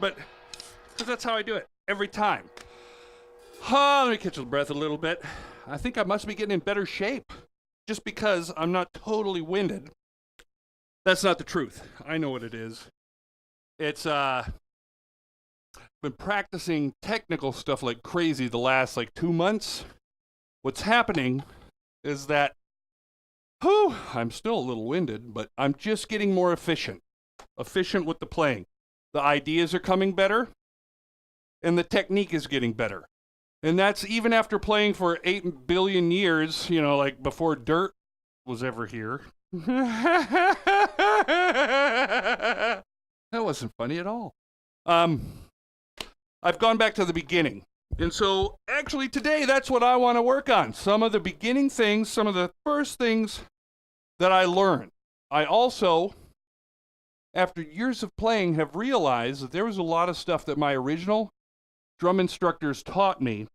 but because that's how I do it every time. Let me catch the breath a little bit. I think I must be getting in better shape just because I'm not totally winded. That's not the truth. I know what it is. It's been practicing technical stuff like crazy the last 2 months. What's happening is that I'm still a little winded, but I'm just getting more efficient with the playing. The ideas are coming better, and the technique is getting better. And that's even after playing for 8 billion years, before dirt was ever here. That wasn't funny at all. I've gone back to the beginning. And so, actually, today, that's what I want to work on. Some of the beginning things, some of the first things that I learned. I also, after years of playing, have realized that there was a lot of stuff that my original drum instructors taught me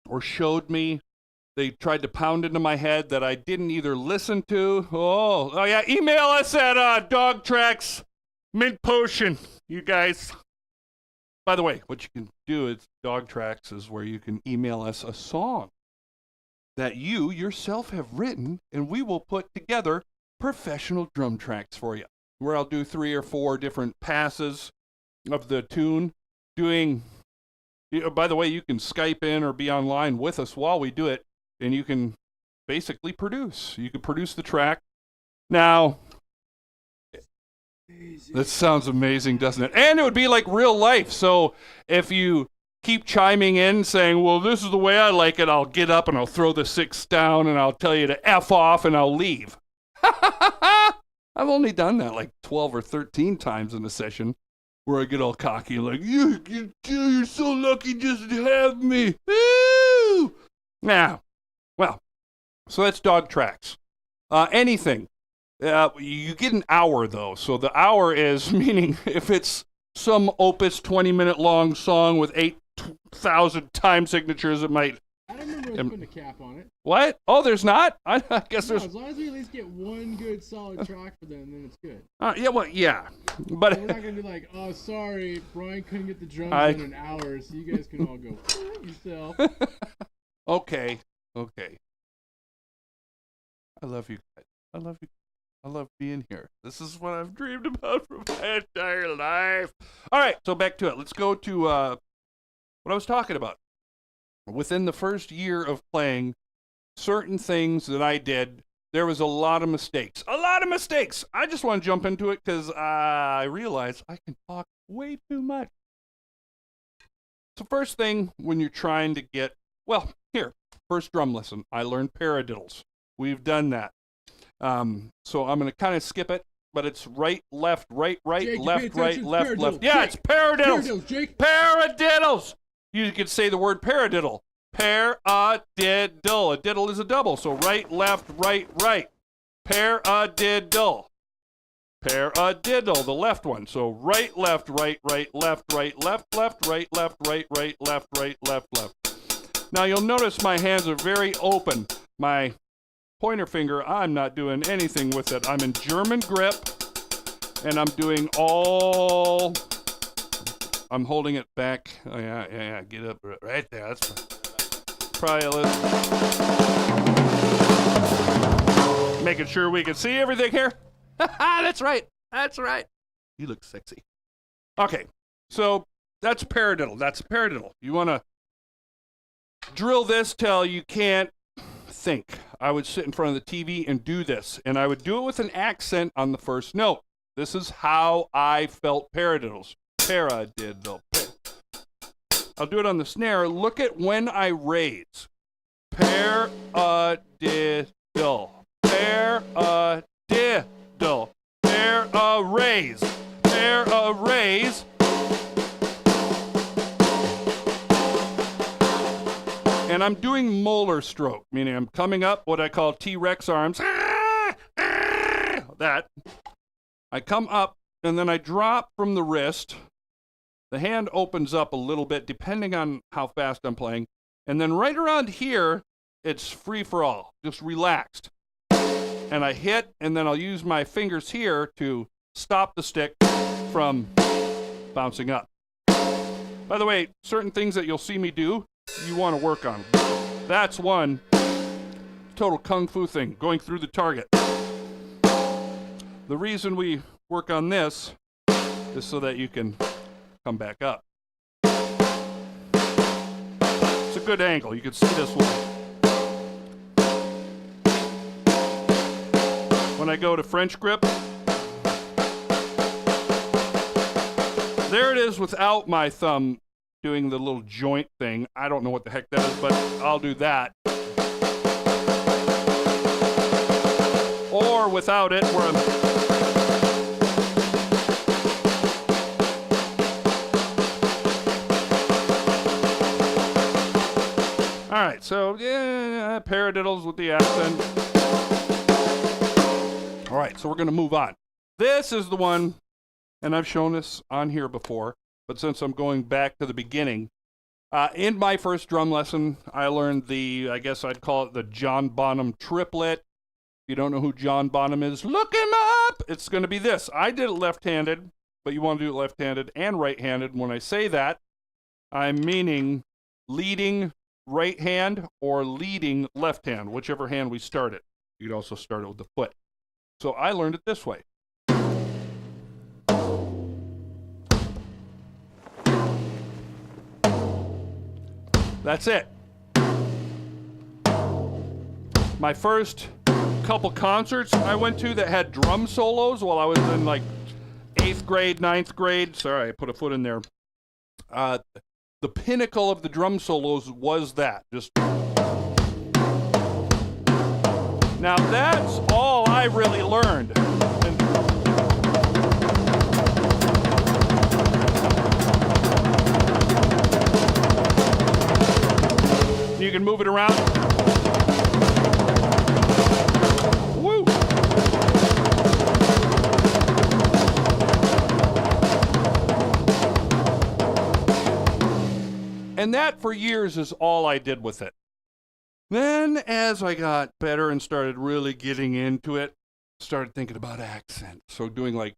or showed me. They tried to pound into my head that I didn't either listen to. Oh yeah, email us at dogtracks mint potion, you guys. By the way, what you can do is Dogtracks is where you can email us a song that you yourself have written, and we will put together professional drum tracks for you, where I'll do 3 or 4 different passes of the tune. By the way, you can Skype in or be online with us while we do it, and you can basically produce. You can produce the track. Now, that sounds amazing, doesn't it? And it would be like real life. So if you keep chiming in saying, well, this is the way I like it, I'll get up and I'll throw the 6th down and I'll tell you to F off and I'll leave. I've only done that 12 or 13 times in a session where I get all cocky and you're so lucky just to have me. Woo! Now, well, so that's Dogtracks. Anything. You get an hour, though. So the hour is, meaning if it's some Opus 20-minute long song with 8,000 time signatures, it might... I don't remember us putting a cap on it. What? Oh, there's not? I guess no, there's... As long as we at least get one good solid track for them, then it's good. Yeah. But we're not going to be like, oh, sorry, Brian couldn't get the drums in an hour, so you guys can all go yourself. Okay. I love you guys. I love being here. This is what I've dreamed about for my entire life. All right, so back to it. Let's go to what I was talking about. Within the first year of playing, certain things that I did, there was a lot of mistakes. I just want to jump into it because I realize I can talk way too much. So first thing, when you're trying to get, first drum lesson, I learned paradiddles. We've done that. So I'm going to kind of skip it, but it's right, left, right, Jake, left, right, left, paradiddle. left. Yeah, Jake. It's paradiddles. Paradiddles, Jake. Paradiddles. You could say the word paradiddle. Paradiddle. A diddle is a double. So right, left, right. Paradiddle. Paradiddle, the left one. So right, left, right, left, left, right, left, right, left. Now you'll notice my hands are very open. My pointer finger, I'm not doing anything with it. I'm in German grip, and I'm doing I'm holding it back. Oh, yeah, get up right there. That's probably a little... Making sure we can see everything here. That's right. You look sexy. Okay, so that's a paradiddle. You want to drill this till you can't think. I would sit in front of the TV and do this, and I would do it with an accent on the first note. This is how I felt paradiddles. Paradiddle. I'll do it on the snare. Look at when I raise. Paradiddle. Paradiddle. Raise. Raise. And I'm doing molar stroke, meaning I'm coming up what I call T-Rex arms. That. I come up, and then I drop from the wrist. The hand opens up a little bit, depending on how fast I'm playing. And then right around here, it's free for all, just relaxed. And I hit, and then I'll use my fingers here to stop the stick from bouncing up. By the way, certain things that you'll see me do, you want to work on. That's one total kung fu thing, going through the target. The reason we work on this is so that you can come back up. It's a good angle. You can see this one. When I go to French grip, there it is without my thumb doing the little joint thing. I don't know what the heck that is, but I'll do that. Or without it, where I'm... All right, so yeah, paradiddles with the accent. All right, so we're going to move on. This is the one, and I've shown this on here before, but since I'm going back to the beginning, in my first drum lesson, I learned I guess I'd call it the John Bonham triplet. If you don't know who John Bonham is, look him up. It's going to be this. I did it left-handed, but you want to do it left-handed and right-handed. When I say that, I'm meaning leading right hand or leading left hand, whichever hand we start it. You'd also start it with the foot. So I learned it this way. That's it. My first couple concerts I went to that had drum solos while I was in like 8th grade, 9th grade. Sorry, I put a foot in there. The pinnacle of the drum solos was that. Just now that's all I really learned. You can move it around. Woo! And that for years is all I did with it. Then as I got better and started really getting into it, started thinking about accent. So doing like...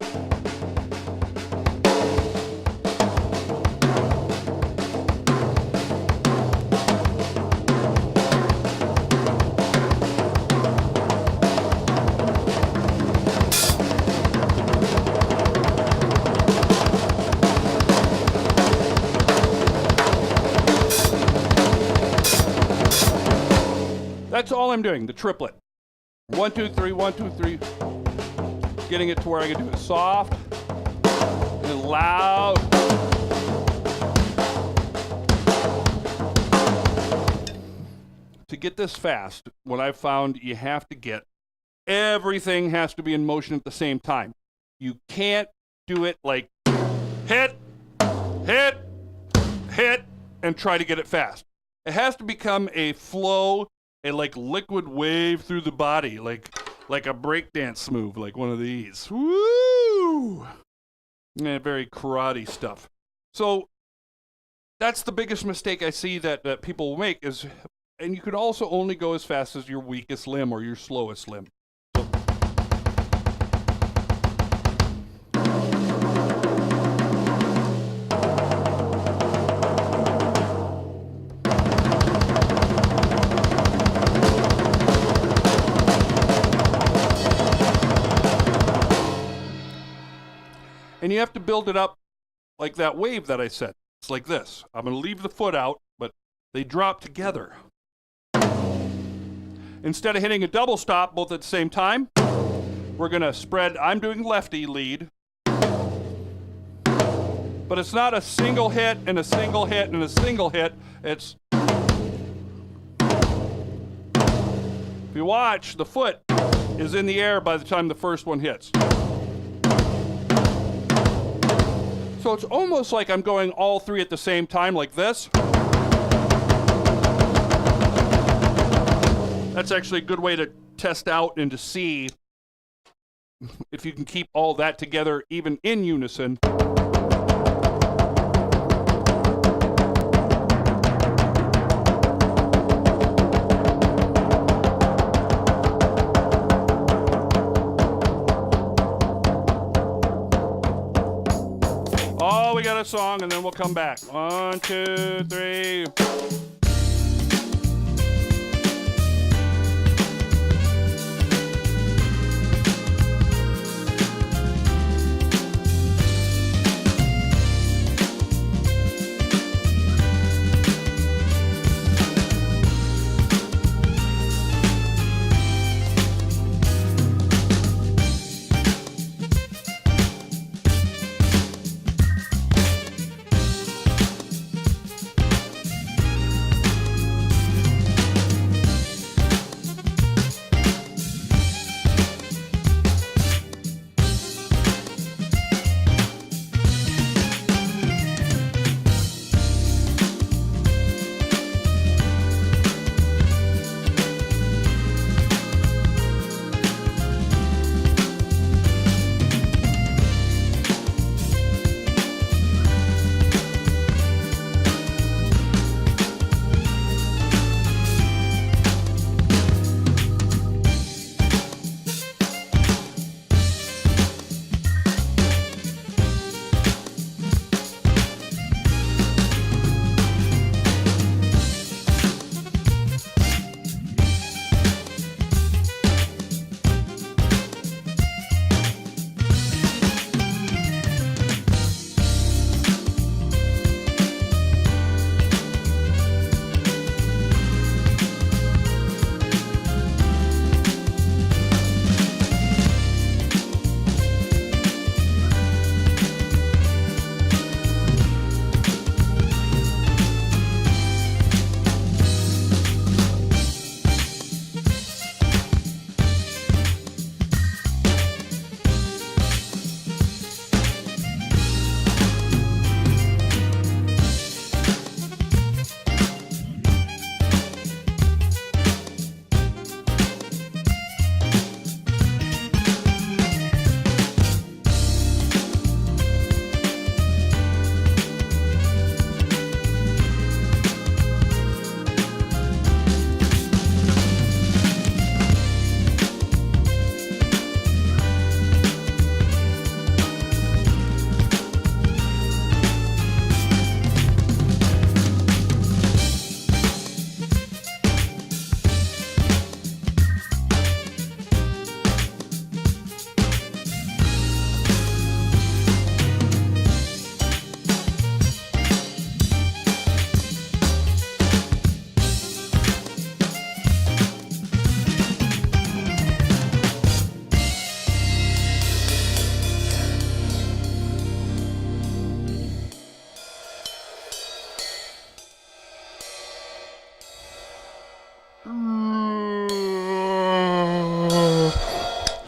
That's all I'm doing, the triplet. 1, 2, 3, 1, 2, 3. Getting it to where I can do it soft and loud. To get this fast, what I've found you have to get, everything has to be in motion at the same time. You can't do it like hit, hit, hit, and try to get it fast. It has to become a flow, a like liquid wave through the body, like a breakdance move, like one of these. Woo! Yeah, very karate stuff. So that's the biggest mistake I see that people will make is, and you could also only go as fast as your weakest limb or your slowest limb. And you have to build it up like that wave that I said. It's like this. I'm going to leave the foot out, but they drop together. Instead of hitting a double stop both at the same time, we're going to spread. I'm doing lefty lead. But it's not a single hit and a single hit and a single hit. It's... If you watch, the foot is in the air by the time the first one hits. So it's almost like I'm going all three at the same time, like this. That's actually a good way to test out and to see if you can keep all that together, even in unison. All we gotta song, and then we'll come back. 1, 2, 3.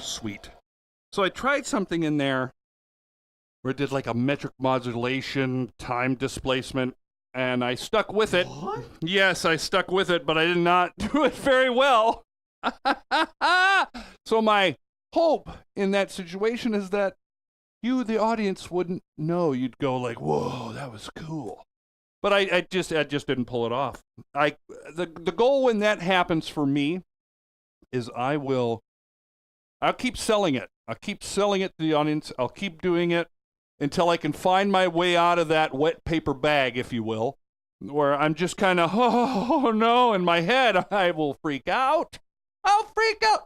Sweet. So I tried something in there where it did like a metric modulation, time displacement, and I stuck with it. What? Yes, I stuck with it, but I did not do it very well. So my hope in that situation is that you, the audience, wouldn't know. You'd go like, whoa, that was cool. But I just didn't pull it off. The goal when that happens for me is I'll keep selling it. I'll keep selling it to the audience. I'll keep doing it until I can find my way out of that wet paper bag, if you will, where I'm just kind of, oh no, in my head, I will freak out. I'll freak out.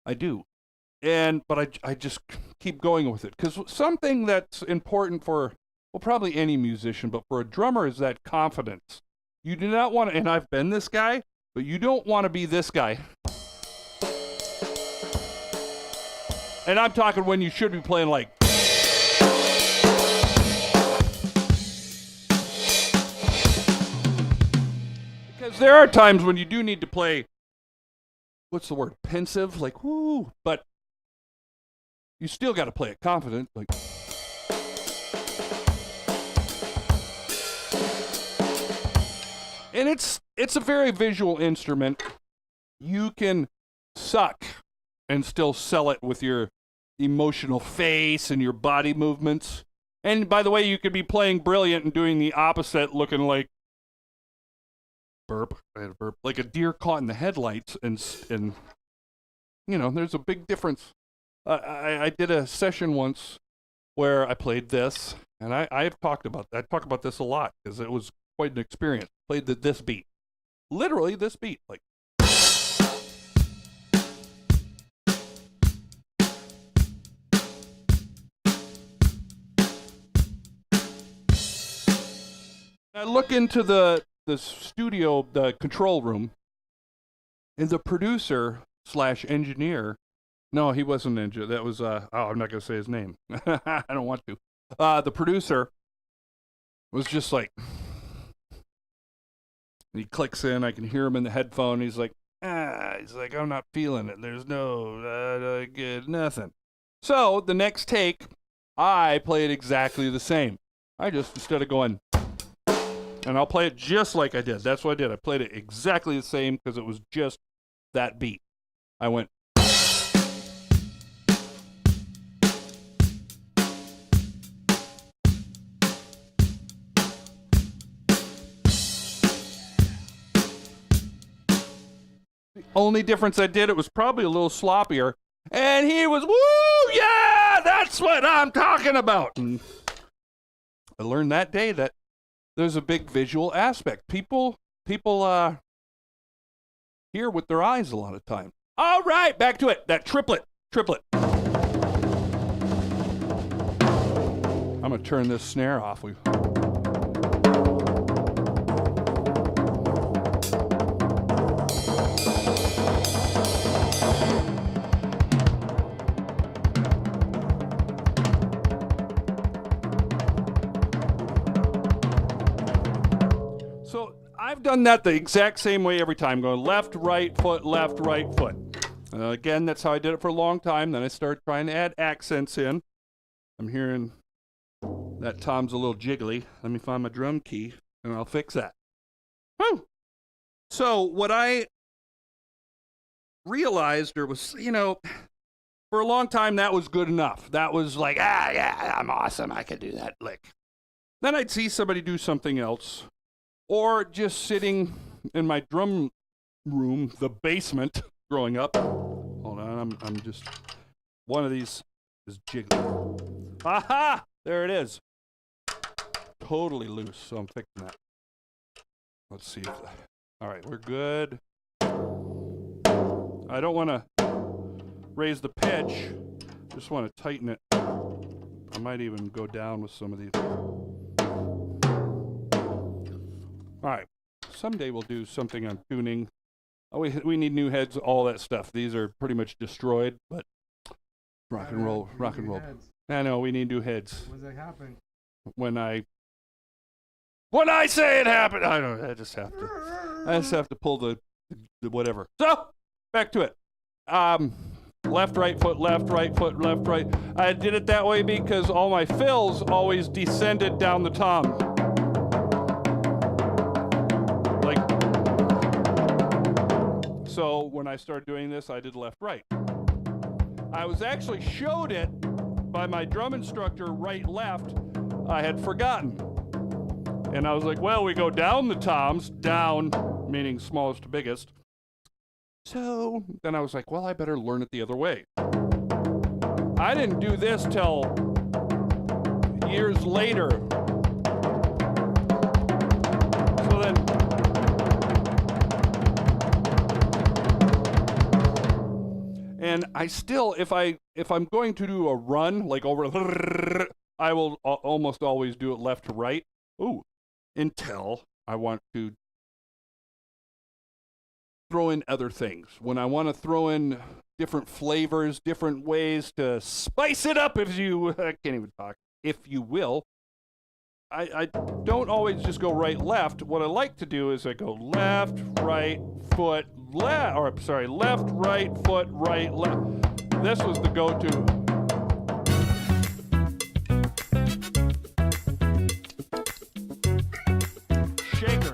I do. But I just keep going with it. Because something that's important for, well, probably any musician, but for a drummer is that confidence. You do not want to, and I've been this guy, but you don't want to be this guy. And I'm talking when you should be playing like. Because there are times when you do need to play, what's the word, pensive, like, whoo, but you still got to play it confident, like. And it's a very visual instrument. You can suck and still sell it with your emotional face and your body movements. And by the way, you could be playing brilliant and doing the opposite, looking like burp, like a deer caught in the headlights, and you know, there's a big difference. I did a session once where I played this, and I've talked about that. I talk about this a lot because it was quite an experience. Played this beat, literally this beat, like. I look into the studio, the control room, and the producer / engineer. No, he wasn't an engineer. That was I'm not gonna say his name. I don't want to. The producer was just like, he clicks in. I can hear him in the headphone. He's like, I'm not feeling it. There's no good nothing. So the next take, I play it exactly the same. I just, instead of going, and I'll play it just like I did. That's what I did. I played it exactly the same because it was just that beat. I went. The only difference I did, it was probably a little sloppier. And he was, woo, yeah, that's what I'm talking about. And I learned that day that there's a big visual aspect. People hear with their eyes a lot of time. All right, back to it. That triplet. I'm gonna turn this snare off. So I've done that the exact same way every time, going left, right foot, left, right foot. Again, that's how I did it for a long time. Then I started trying to add accents in. I'm hearing that tom's a little jiggly. Let me find my drum key, and I'll fix that. Whew. So what I realized, or was, for a long time, that was good enough. That was like, yeah, I'm awesome. I could do that lick. Then I'd see somebody do something else. Or just sitting in my drum room, the basement, growing up. Hold on, I'm just, one of these is jiggling. Aha! There it is. Totally loose, so I'm fixing that. Let's see. All right, we're good. I don't want to raise the pitch. Just want to tighten it. I might even go down with some of these. All right, someday we'll do something on tuning. Oh, we need new heads, all that stuff. These are pretty much destroyed, but rock and roll. I know, we need new heads. When does that happen? When I say it happened, I don't know, I just have to pull the whatever. So, back to it. Left, right foot, left, right foot, left, right. I did it that way because all my fills always descended down the tom. So when I started doing this, I did left, right. I was actually showed it by my drum instructor, right, left. I had forgotten. And I was like, well, we go down the toms, down, meaning smallest to biggest. So then I was like, well, I better learn it the other way. I didn't do this till years later. So then, and I still, if I'm going to do a run, like over, I will almost always do it left to right. Ooh, until I want to throw in other things. When I want to throw in different flavors, different ways to spice it up, if you, I can't even talk, if you will. I don't always just go right, left. What I like to do is I go left, right, foot, left, or sorry, left, right, foot, right, left. This was the go-to. Shaker.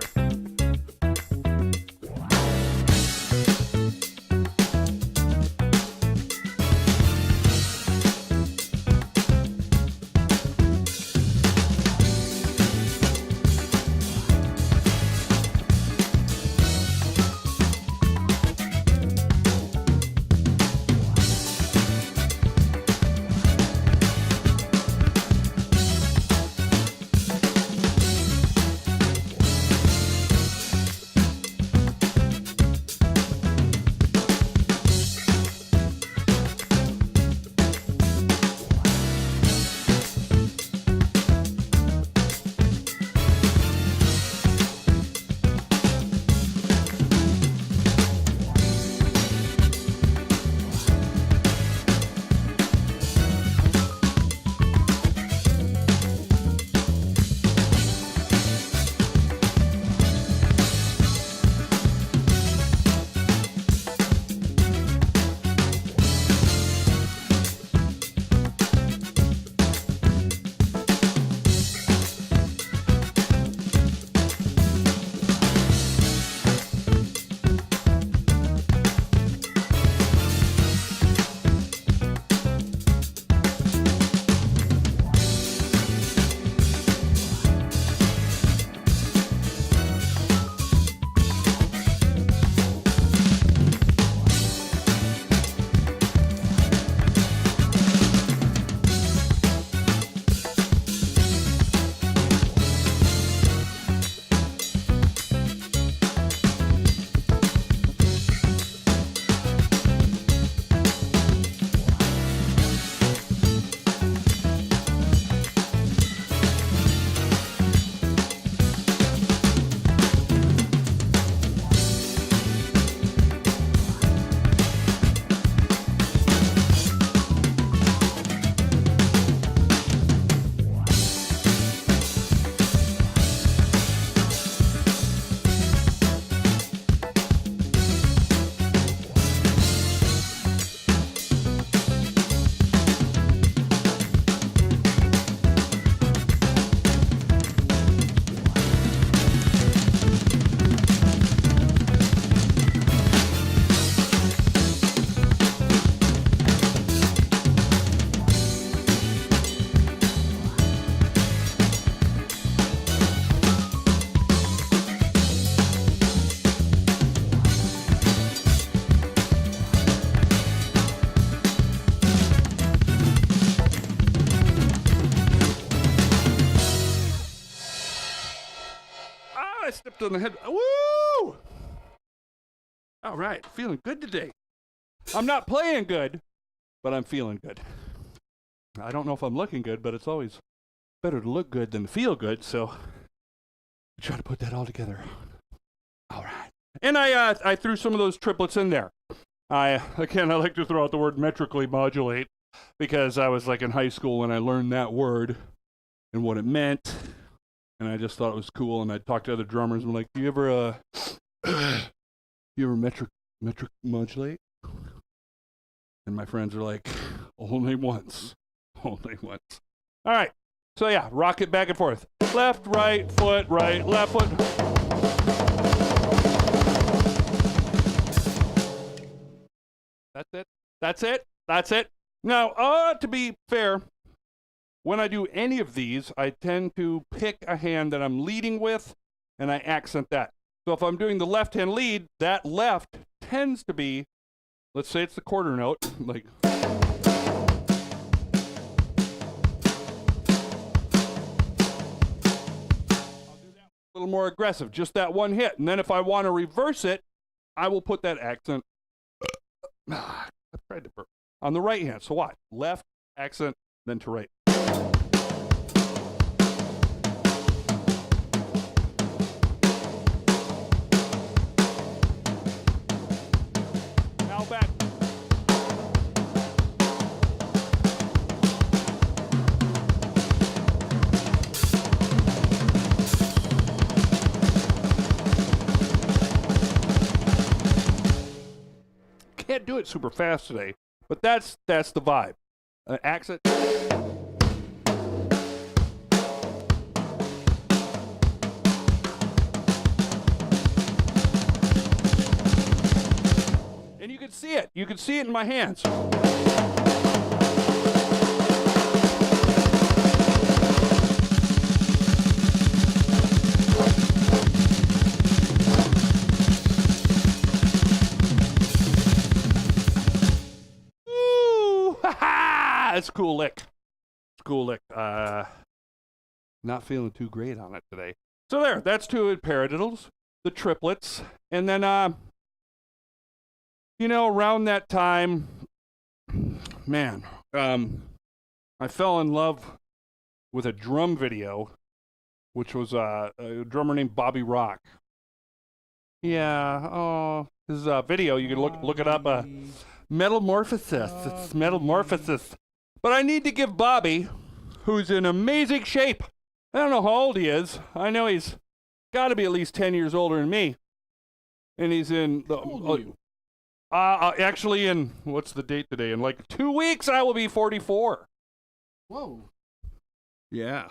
tapped on the head. Woo! All right, feeling good today. I'm not playing good, but I'm feeling good. I don't know if I'm looking good, but it's always better to look good than to feel good, so I try to put that all together. All right. And I threw some of those triplets in there. I like to throw out the word metrically modulate because I was like in high school when I learned that word and what it meant, and I just thought it was cool. And I'd talk to other drummers and be like, "Do you ever metric modulate?" And my friends are like, "Only once, only once." All right, so yeah, rock it back and forth, left, right, left foot. That's it. That's it. That's it. Now, to be fair, when I do any of these, I tend to pick a hand that I'm leading with, and I accent that. So if I'm doing the left hand lead, that left tends to be, let's say it's the quarter note, like. I'll do that a little more aggressive, just that one hit. And then if I want to reverse it, I will put that accent. I tried to burp. On the right hand. So what? Left, accent, then to right. Now back. Can't do it super fast today, but that's the vibe. Accent. And you can see it. You can see it in my hands. It's a cool lick. It's a cool lick. Not feeling too great on it today. So there, that's two paradiddles, the triplets, and then around that time, man, I fell in love with a drum video, which was a drummer named Bobby Rock. Yeah, this is a video. You can look it up. Metamorphosis. It's Metamorphosis. But I need to give Bobby, who's in amazing shape. I don't know how old he is. I know he's got to be at least 10 years older than me. And he's in the actually in what's the date today? In like 2 weeks I will be 44. Whoa. Yeah.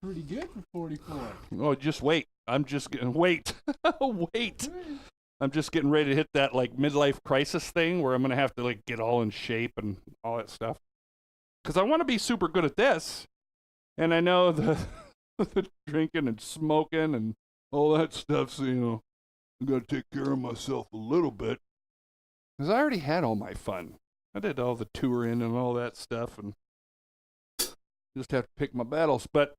Pretty good for 44. Oh, just wait. I'm just getting wait. Wait. I'm just getting ready to hit that like midlife crisis thing where I'm going to have to like get all in shape and all that stuff. Because I want to be super good at this. And I know the drinking and smoking and all that stuff, so, I got to take care of myself a little bit. Because I already had all my fun. I did all the touring and all that stuff, and just have to pick my battles. But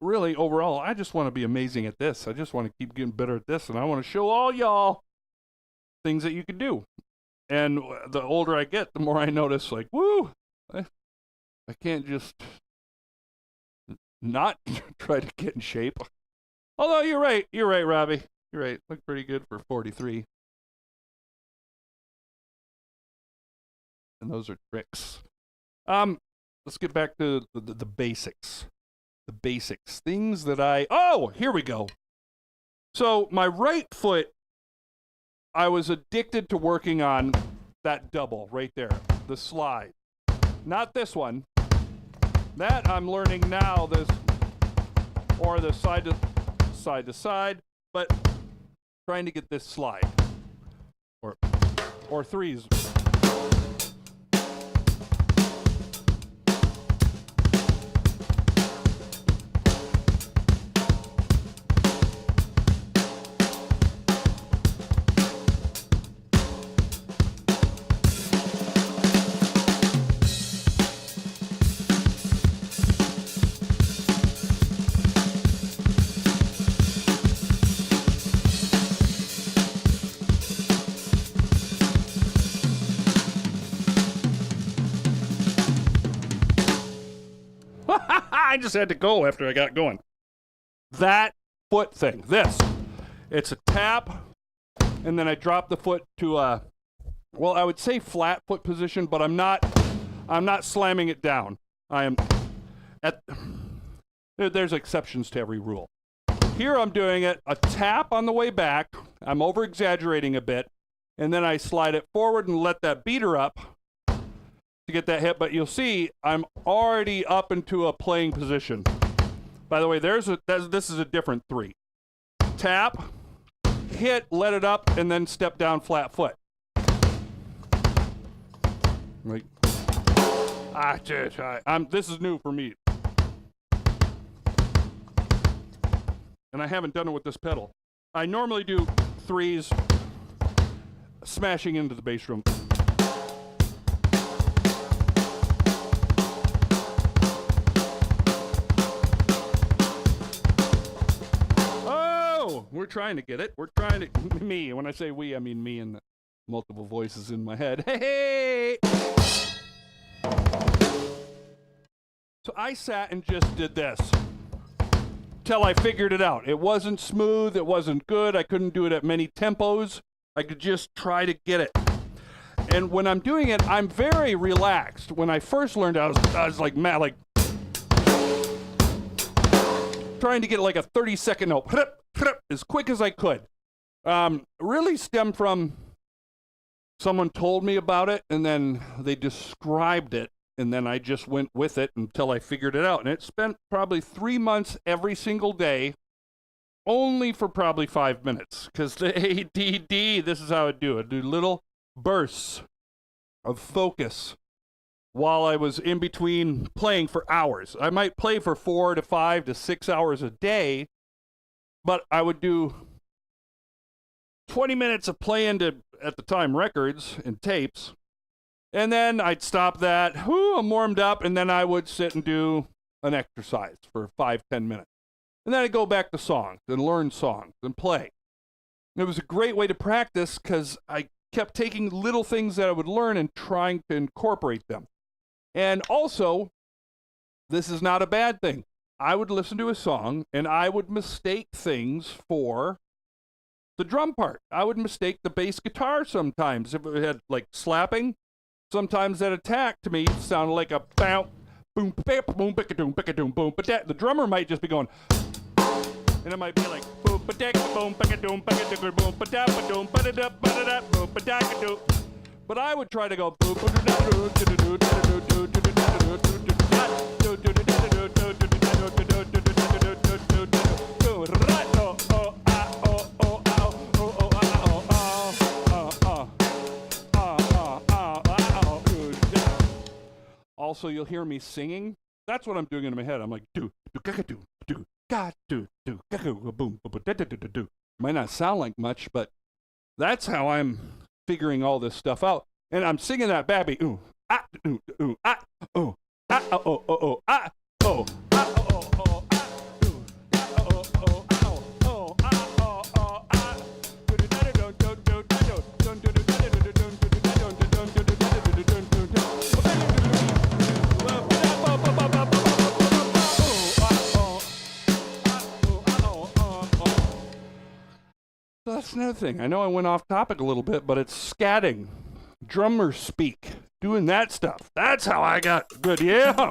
really, overall, I just want to be amazing at this. I just want to keep getting better at this, and I want to show all y'all things that you can do. And the older I get, the more I notice, like, woo, I can't just not try to get in shape. Although you're right, Robbie. You're right. Look pretty good for 43. And those are tricks. Let's get back to the basics. The basics. Things that here we go. So my right foot, I was addicted to working on that double right there. The slide. Not this one. That I'm learning now, or the side to side, but trying to get this slide. Or threes. I just had to go after I got going. That foot thing, this, it's a tap, and then I drop the foot to a, well, I would say flat foot position, but I'm not slamming it down. I am there's exceptions to every rule. Here I'm doing it, a tap on the way back, I'm over exaggerating a bit, and then I slide it forward and let that beater up to get that hit, but you'll see I'm already up into a playing position. By the way, this is a different 3. Tap, hit, let it up, and then step down flat foot. Like, this is new for me. And I haven't done it with this pedal. I normally do 3s, smashing into the bass drum. Oh, we're trying to get it. We're trying to, me, when I say we, I mean me and the multiple voices in my head. Hey! So I sat and just did this till I figured it out. It wasn't smooth, it wasn't good, I couldn't do it at many tempos. I could just try to get it. And when I'm doing it, I'm very relaxed. When I first learned, I was like mad, like trying to get like a 30-second note as quick as I could. Really stemmed from someone told me about it, and then they described it, and then I just went with it until I figured it out. And it spent probably 3 months every single day, only for probably 5 minutes. Because the ADD, this is how I do it. Do little bursts of focus while I was in between playing for hours. I might play for 4 to 5 to 6 hours a day, but I would do 20 minutes of playing to, at the time, records and tapes. And then I'd stop that. I'm warmed up. And then I would sit and do an exercise for 5-10 minutes. And then I'd go back to songs and learn songs and play. And it was a great way to practice because I kept taking little things that I would learn and trying to incorporate them. And also, this is not a bad thing. I would listen to a song and I would mistake things for the drum part. I would mistake the bass guitar sometimes. If it had like slapping, sometimes that attack to me sounded like a boom, boom, boom, boom, boom, boom. But the drummer might just be going, and it might be like boom, boom, boom, boom, boom, boom. But I would try to go boom, also, you'll hear me singing. That's what I'm doing in my head. I'm like, do, ga, do, boom, do. Might not sound like much, but that's how I'm figuring all this stuff out. And I'm singing that babby, ooh, ah, ooh, ooh, ah, oh, ah, oh, oh, oh, ah, oh, ah, oh, oh, oh, ah, ooh, ah, oh, oh, ow, oh, ah, oh, oh, ah, So that's another thing. I know I went off topic a little bit, but it's scatting, drummer speak, doing that stuff. That's how I got good. Yeah.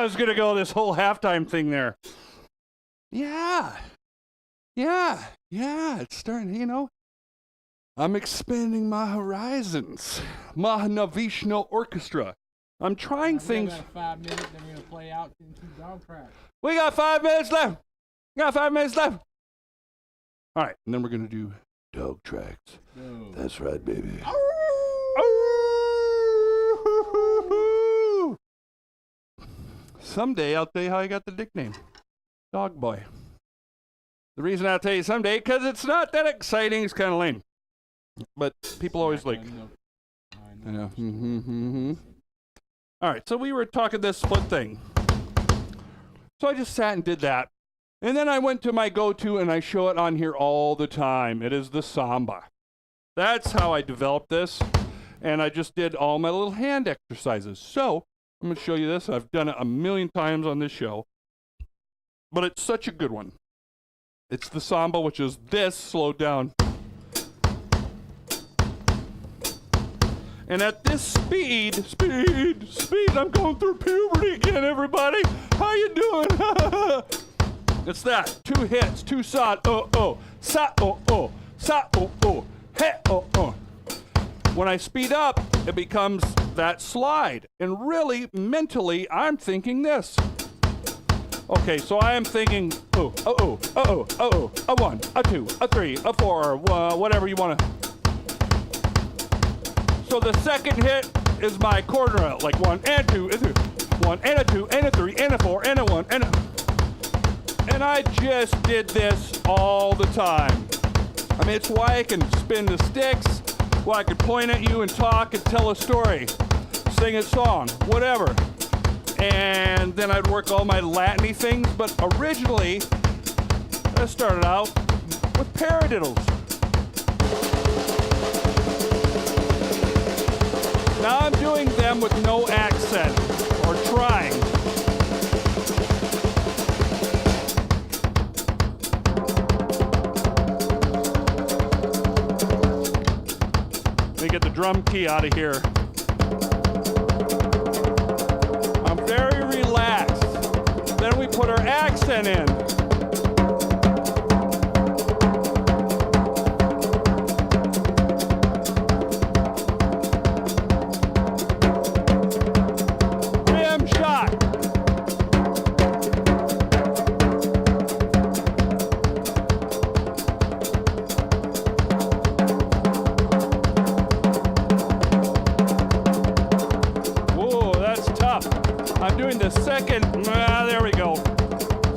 was going to go this whole halftime thing there. Yeah. It's starting, you know. I'm expanding my horizons. Mahanavishnu Orchestra. I'm trying things. We got 5 minutes, then we're going to play out into dog tracks. We got 5 minutes left. All right, and then we're going to do dog tracks. No. That's right, baby. Someday I'll tell you how I got the nickname, Dogboy. The reason I'll tell you someday, because it's not that exciting. It's kind of lame. But people always like, I know. All right, so we were talking this split thing. So I just sat and did that. And then I went to my go-to, and I show it on here all the time. It is the samba. That's how I developed this. And I just did all my little hand exercises. So I'm going to show you this. I've done it a million times on this show. But it's such a good one. It's the samba, which is this slowed down. And at this speed, I'm going through puberty again, everybody. How you doing? It's that. 2 hits, 2 sa, sa, sa, he, When I speed up, it becomes that slide. And really, mentally, I'm thinking this. Okay, so I am thinking, a 1, a 2, a 3, a 4, whatever you want to. So the second hit is my quarter note, like 1 and 2, and 3, 1 and a 2 and a 3 and a 4 and a 1 and a. And I just did this all the time. I mean, it's why I can spin the sticks, why I can point at you and talk and tell a story, sing a song, whatever. And then I'd work all my Latin-y things, but originally, I started out with paradiddles. Now I'm doing them with no accent, or trying. Let me get the drum key out of here. I'm very relaxed. Then we put our accent in.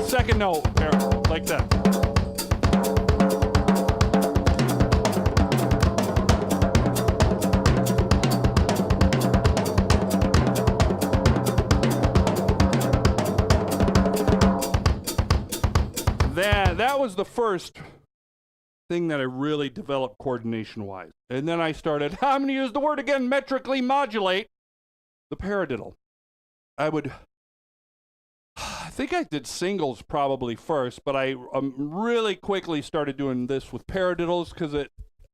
Second note, there, like that. That was the first thing that I really developed coordination-wise. And then I started, I'm going to use the word again, metrically modulate the paradiddle. I think I did singles probably first, but I really quickly started doing this with paradiddles because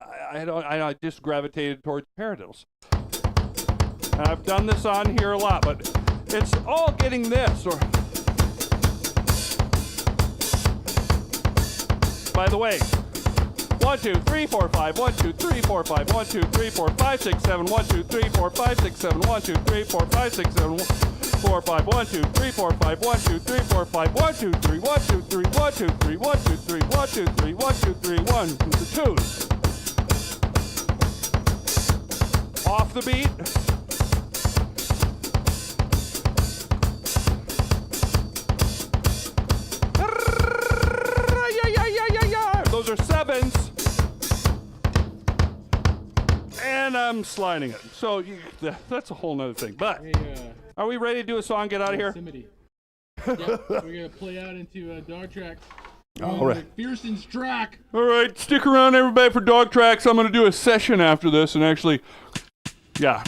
I just gravitated towards paradiddles. And I've done this on here a lot, but it's all getting this. Or by the way, 1, 2, 3, 4, 5, 1, 2, 3, 4, 5, 1, 2, 3, 4, 5, 6, 7, 1, 2, 3, 4, 5, 6, 7, 1, 2, 3, 4, 5, 6, 7, 4, 5, 1, 2, 3, 4, 5, 1, 2, 3, 4, 5, 1, 2, 3, 1, 2, 3, 1, 2, 3, 1, 2, 3, 1, 2, 3, 1, 2, 3, 1, the twos. Off the beat. Those are 7s. And I'm sliding it. So that's a whole nother thing. But are we ready to do a song, get out of here? Yeah, we're going to play out into dog tracks. All right. McPherson's track. All right, stick around, everybody, for dog tracks. I'm going to do a session after this and actually, yeah.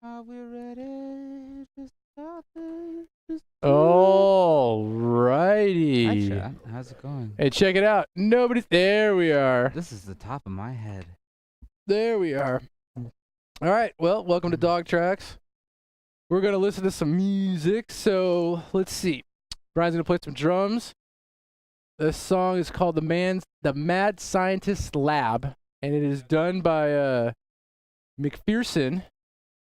Are we ready to start this? Alrighty. Hi, chat. How's it going? Hey, check it out. Nobody. There we are. This is the top of my head. There we are. All right. Well, welcome to Dog Tracks. We're gonna listen to some music. So let's see. Brian's gonna play some drums. This song is called "The Mad Scientist Lab," and it is done by McPherson.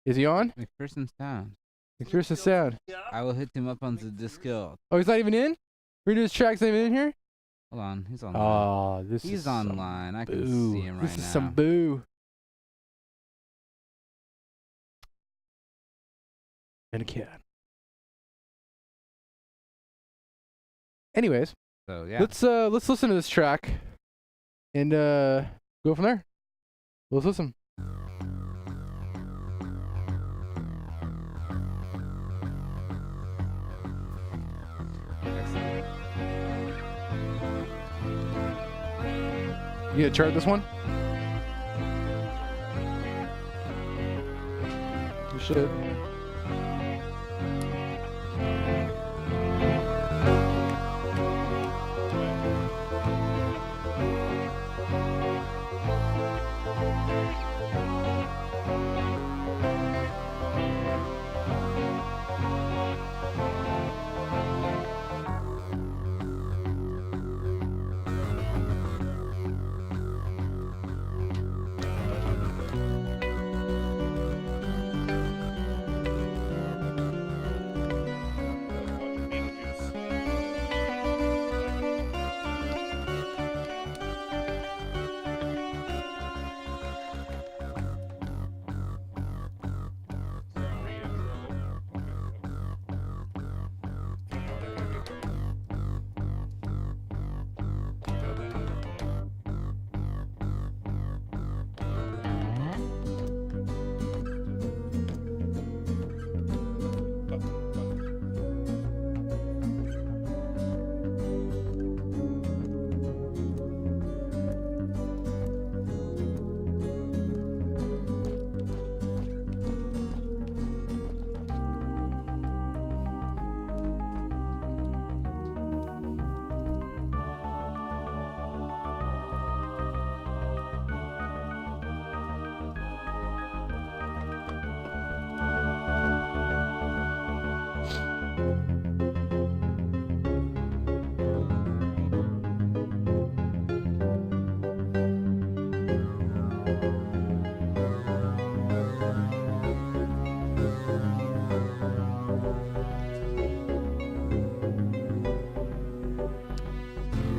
Is he on? McPherson Sound. McPherson Sound. I will hit him up on the Discord. Oh, he's not even in? Redo's track's not even in here? Hold on, he's online. Oh, this is He's some online. I can boo. see him right This is now. some boo. And a cat. Anyways, So yeah. let's listen to this track and go from there. Let's listen. Excellent. You gonna chart this one? You should.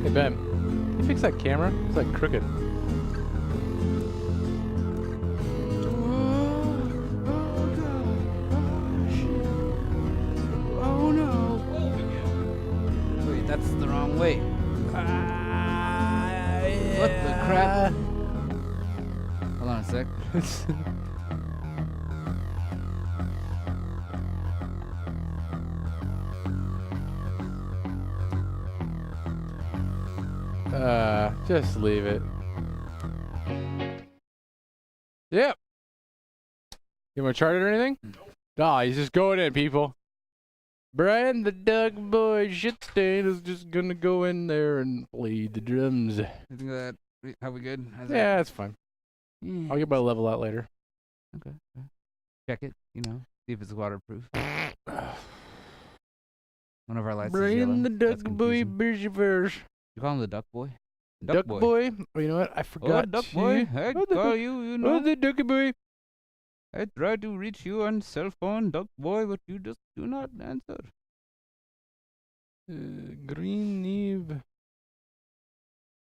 Hey Ben, can you fix that camera? It's like crooked. Oh no! Wait, that's the wrong way. What the crap? Hold on a sec. Just leave it. Yep. You want to chart it or anything? Nah, he's just going in, people. Brian the Dogboy shit stain is just gonna go in there and play the drums. You think that? How we good? How's Yeah, that's fine. that? I'll get my level out later. Okay. Check it. You know, see if it's waterproof. One of our lights is yellow. Brian the That's Dogboy confusing. Bershiverse. You call him the Duck Boy? Duck Boy. Oh, you know what? I forgot. Oh, Duck Boy. I Oh, the call duck- you, you Oh, know. the Ducky Boy. I try to reach you on cell phone, Duck Boy, but you just do not answer. Green Eve.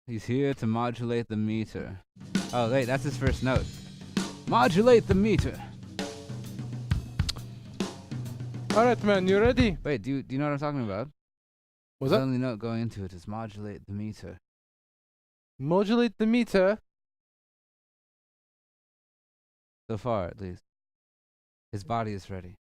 He's here to modulate the meter. Oh, wait, that's his first note. Modulate the meter. All right, man, you ready? Wait, do you know what I'm talking about? What's The that? only note going into it is modulate the meter. Modulate the meter. So far, at least. His body is ready.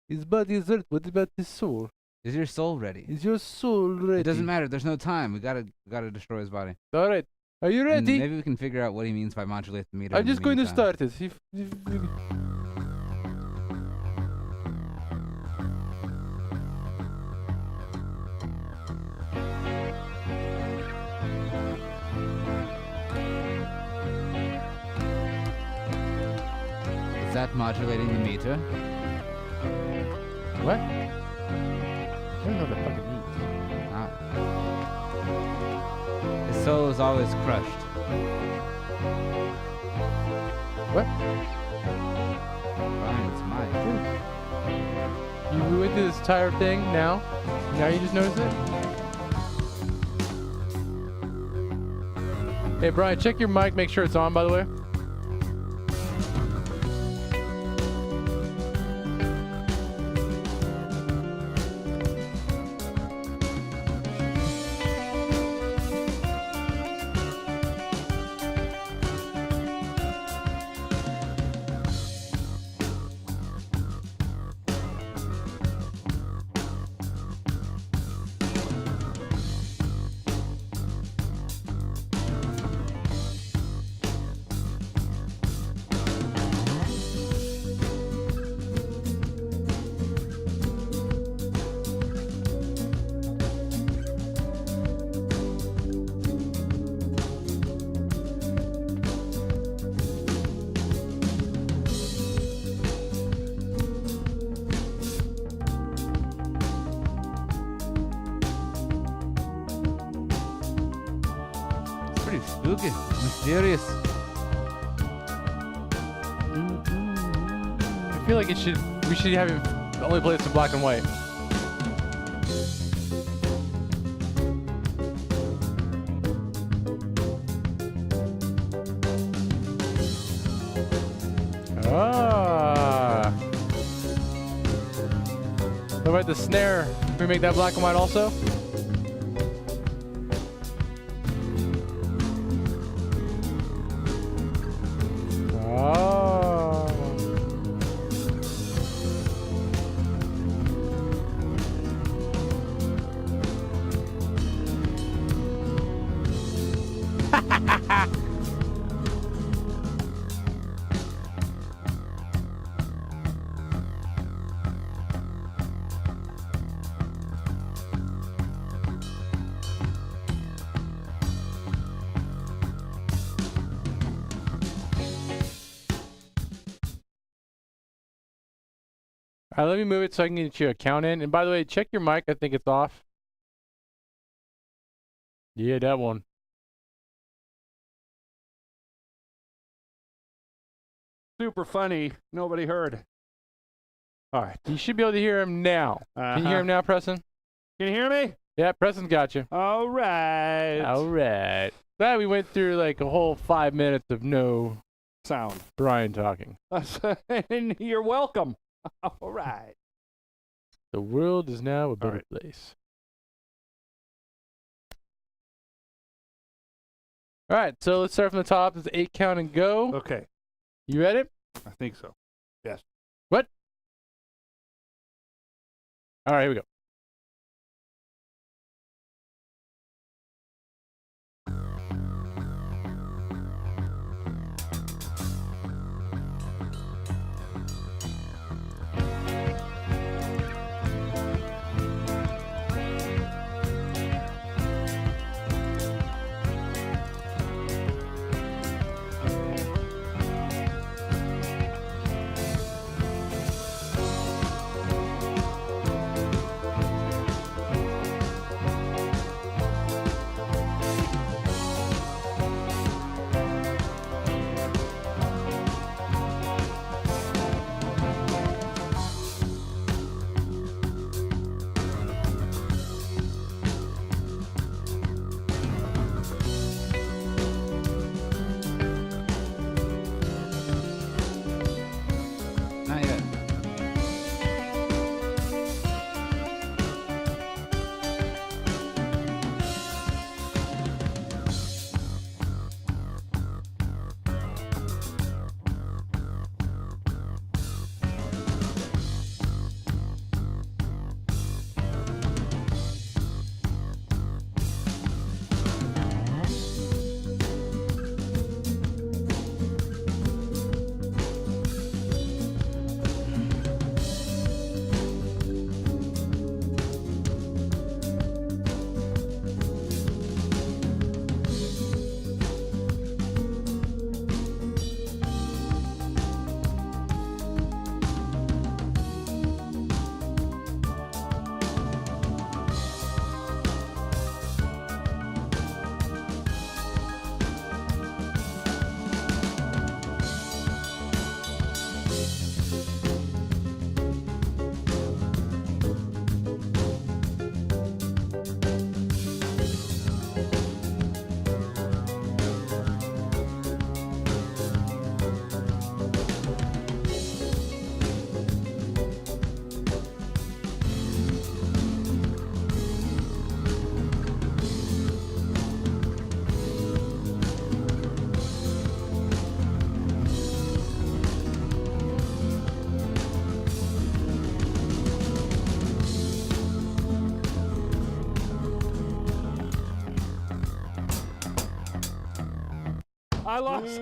His body is ready. What about his soul? Is your soul ready? Is your soul ready? It doesn't matter. There's no time. We gotta destroy his body. All right. Are you And ready? maybe we can figure out what he means by modulate the meter. I'm in the just going to meantime. start it. If that modulating the meter? What? I don't know what that fucking means. Ah. His soul is always crushed. What? Brian's mic. You went through this entire thing now? Now you just noticed it? Hey, Brian, check your mic, make sure it's on, by the way. Pretty spooky, mysterious. I feel like we should have it only play this in black and white. Ah. What about the snare? Can we make that black and white also? Oh. All right, let me move it so I can get your account in. And by the way, check your mic. I think it's off. Yeah, that one. Super funny. Nobody heard. All right, you should be able to hear him now. Can you hear him now, Preston? Can you hear me? Yeah, Preston's got you. All right. All right. Glad we went through like a whole 5 minutes of no Sound. Brian talking. And you're welcome. All right. The world is now a better place. All right, so let's start from the top. It's 8 count and go. Okay. You ready? I think so. Yes. What? All right, here we go. I lost.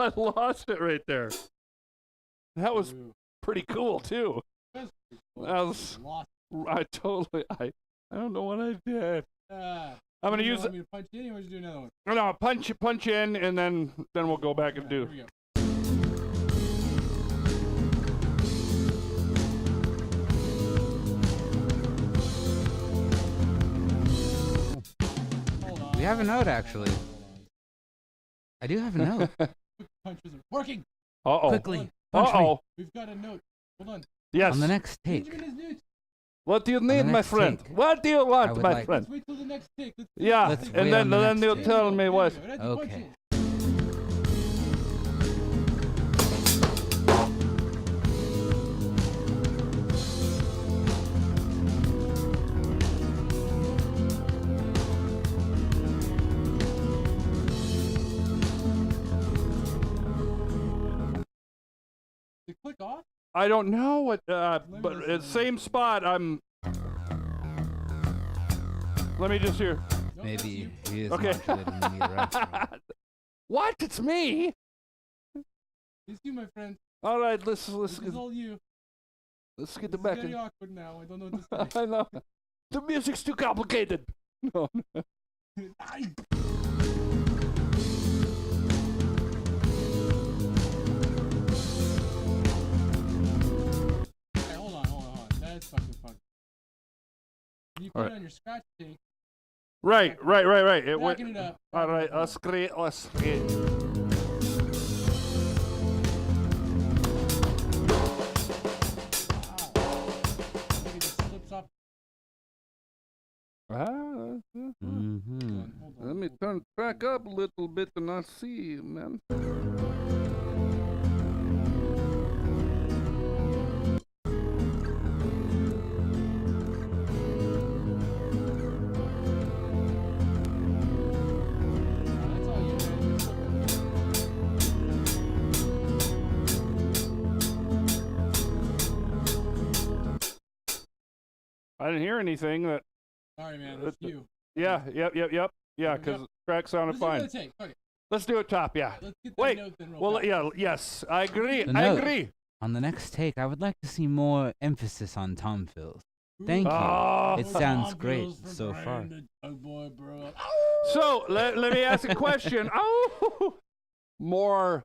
I lost it right there. That was pretty cool too. That was. I totally. I don't know what I did. I'm gonna use it. Punch in, or just do another one? No, punch in, and then we'll go back and do. Here we go. We have a note, actually. I do have a note. Punches are working. Uh-oh. Quickly. Punch me. Uh-oh. We've got a note. Hold on. Yes. On the next take. Benjamin is new. What do you need, my next friend? take. What do you I want, would my like- friend? Let's wait till the next take. Yeah, Let's and wait then on the then next you'll take. tell me what. Okay. Click off? I don't know what, but it's same spot. Let me just hear. Nope, Maybe he is Okay. modulating the meter. Right? What? It's me. It's you, my friend. All right, let's This is all you. get This the is back. very awkward now. I don't know what to I know. The music's too complicated. No. say. Ay! Okay, hold on. That's fucking fun. You put Alright. it on your scratch tape, Right. It went. backing it up. All right, let's create. Wow. I think it just slips off. Mm-hmm. Hold on. Let me turn it back up a little bit and I see, man. That's all you, man. Just flip it. I didn't hear anything. That. Sorry, man. That's you. Yeah. Yep. Yeah, Yep. because the track sounded Let's do fine. another take. Fuck it. Let's do it top. Yeah. Let's get that Wait. note then real Well, fast. yeah. Yes, I agree. The I note. agree. On the next take, I would like to see more emphasis on Tom fills. Thank you. Oh. It sounds Tom great Bills from so far. Brian the Dogboy, bro. So let me ask a question. Oh, more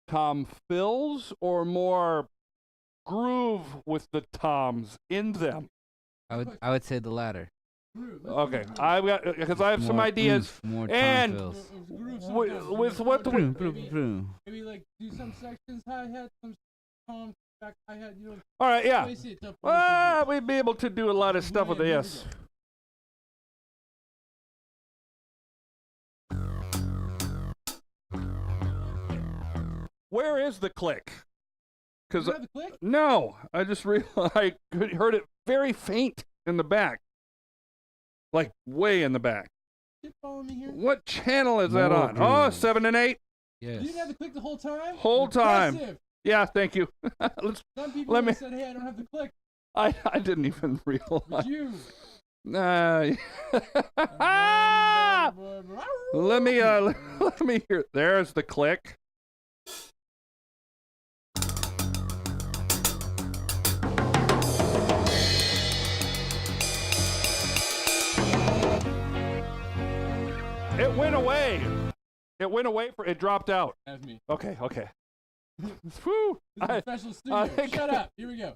Tom fills or more groove with the toms in them? I would say the latter. Groove. Okay, I've got because I have some More ideas. oomph, more and- Tom fills. With what the- Vroom, vroom, vroom. Maybe like do some sections hi-hat, some tom back hi-hat, you know. All right, yeah. Place it up. We'd be able to do a lot of stuff with Yeah, this. Where is the click? Because You have the click? no, I just realized I heard it very faint in the back, like way in the back. Keep following me here. What channel is that More on? Oh, groove. 7 and 8. Yes. You didn't have the click the whole time? Whole time. Impressive. Yeah, thank you. Let's. Some people Let me- said, hey, I don't have the click. I didn't even But realize. you. Nah. Let me let me hear. There's the click. It went away. It went away for it dropped out. That's me. Okay. Whew. This is a special studio. I think- Shut up. Here we go.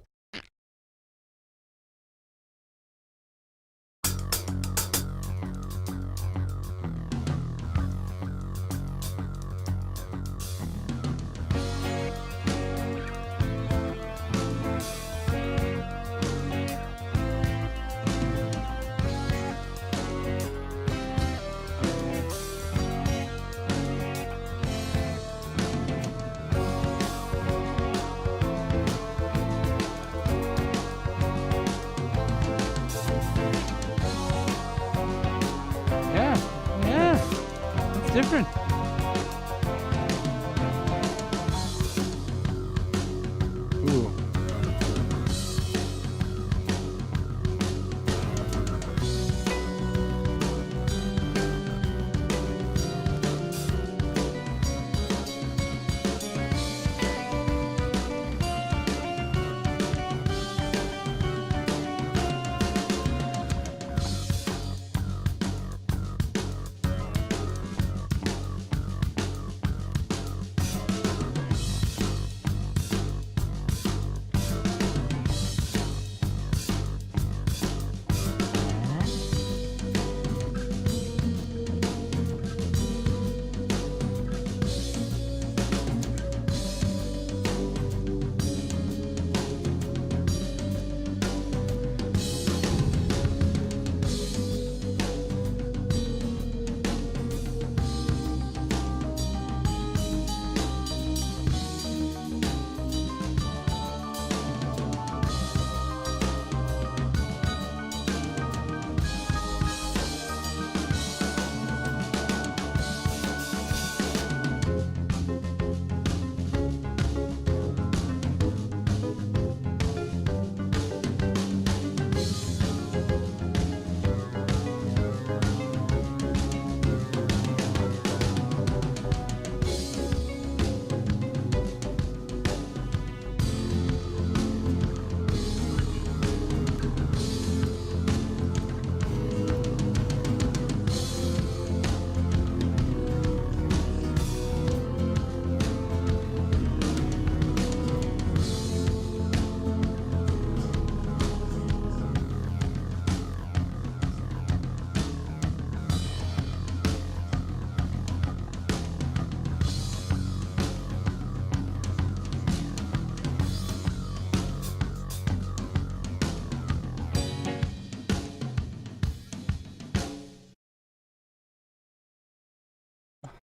Yeah. It's different. Ooh.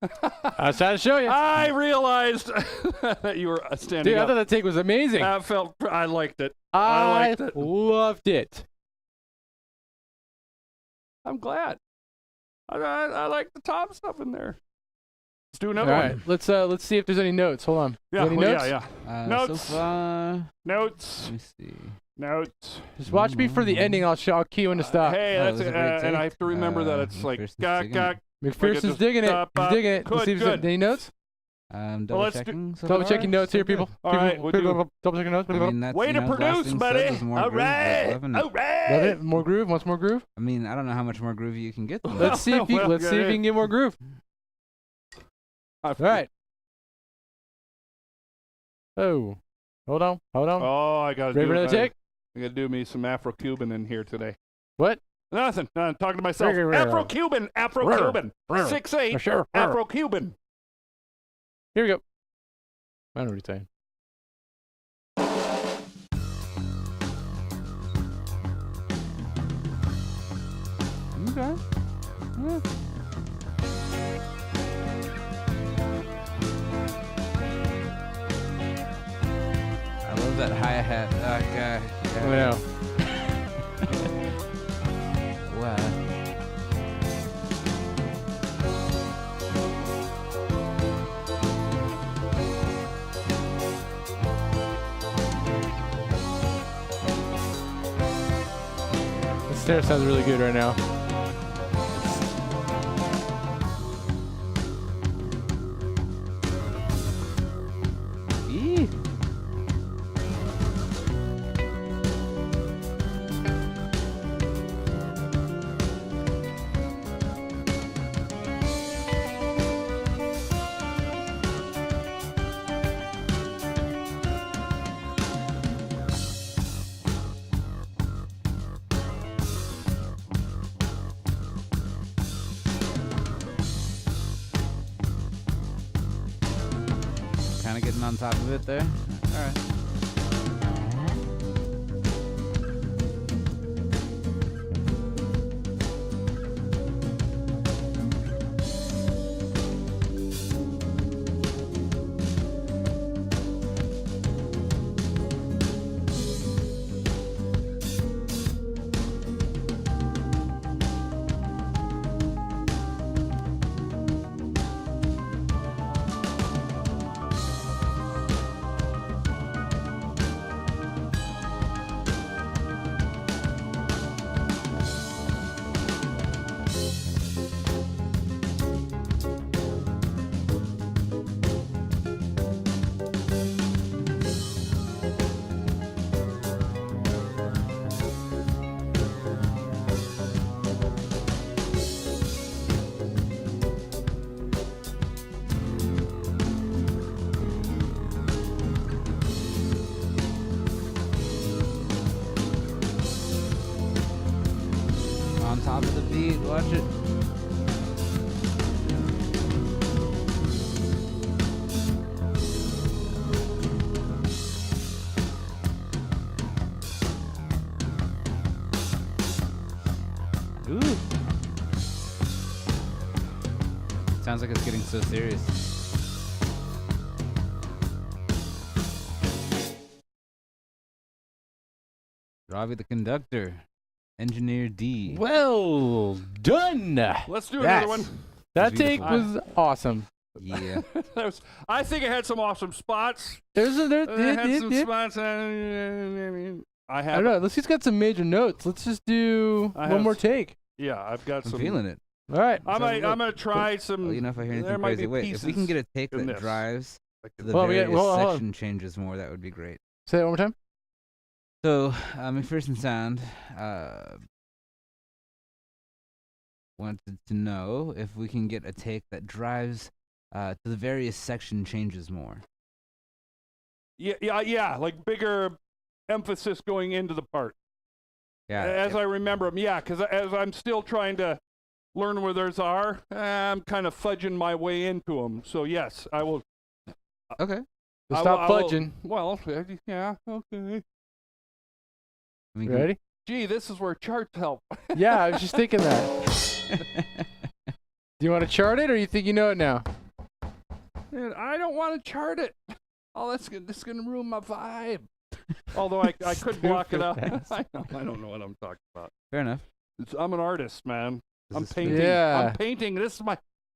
I was trying to show you. I realized that you were standing Dude, I up. thought that take was amazing. I liked it. I liked it. loved it. I'm glad. I like the top stuff in there. Let's do All another right, one. let's see if there's any notes. Hold on. Yeah, Any well, notes? yeah. So Notes. far, Notes. let me see. Notes. Just watch me for the ending. I'll key when to stop. Hey, Oh, that's it was a great and I take. have to remember that it's like McPherson's gak digging gak. McPherson's just digging it. stop, He's digging it. Let's see if good, there's any notes. Double let's do- checking. So Double far, checking notes so here, good. people. All right, we'll do- Double checking notes. I mean, that's, Way you to know, last produce, thing said buddy. was more All groove, but right. loving it. All right. Love it. More groove. Wants more groove. I mean, I don't know how much more groovy you can get. Than that. Let's see if you Well, let's see if you can get more groove. All All right. Oh, hold on. Oh, I gotta Ready for do another take? I gotta do me some Afro-Cuban in here today. What? Nothing. I'm talking to myself. Afro-Cuban. Afro-Cuban. 6'8". Sure. Afro-Cuban. Here we go. I know what you're saying. Okay. Yeah. I love that hi-hat. I know. Wow. The snare sounds really good right now. Eee. Kind of getting on top of it there. All right. On top of the beat, watch it. Ooh. Sounds like it's getting so serious. Robbie the conductor. Engineer D. Well done. Let's do Yes. another one. That Beautiful. take was awesome. Yeah. I think it had some awesome spots. There's a there. It had some I spots. I don't have. know. Let's just got some major notes. Let's just do I one have- more take. Yeah, I've got I'm some. feeling it. All right. I'm gonna try some. Well, you know, if I hear there anything might crazy, be wait. If we can pieces get a take in that this. drives the Well, we got- various well, hold on. section changes more, that would be great. Say that one more time. So, McPherson Sound wanted to know if we can get a take that drives to the various section changes more. Yeah, like bigger emphasis going into the part. Yeah. As I remember them, yeah, because as I'm still trying to learn where theirs are, I'm kind of fudging my way into them. So yes, I will. Okay. So I stop will- fudging. Well, yeah, okay. I mean, You ready? Gee, this is where charts help. Yeah, I was just thinking that. Do you want to chart it, or you think you know it now? Man, I don't want to chart it. Oh, this is gonna ruin my vibe. Although I could block it out. I don't know what I'm talking about. Fair enough. I'm an artist, man. I'm This is painting. Yeah. I'm painting. This is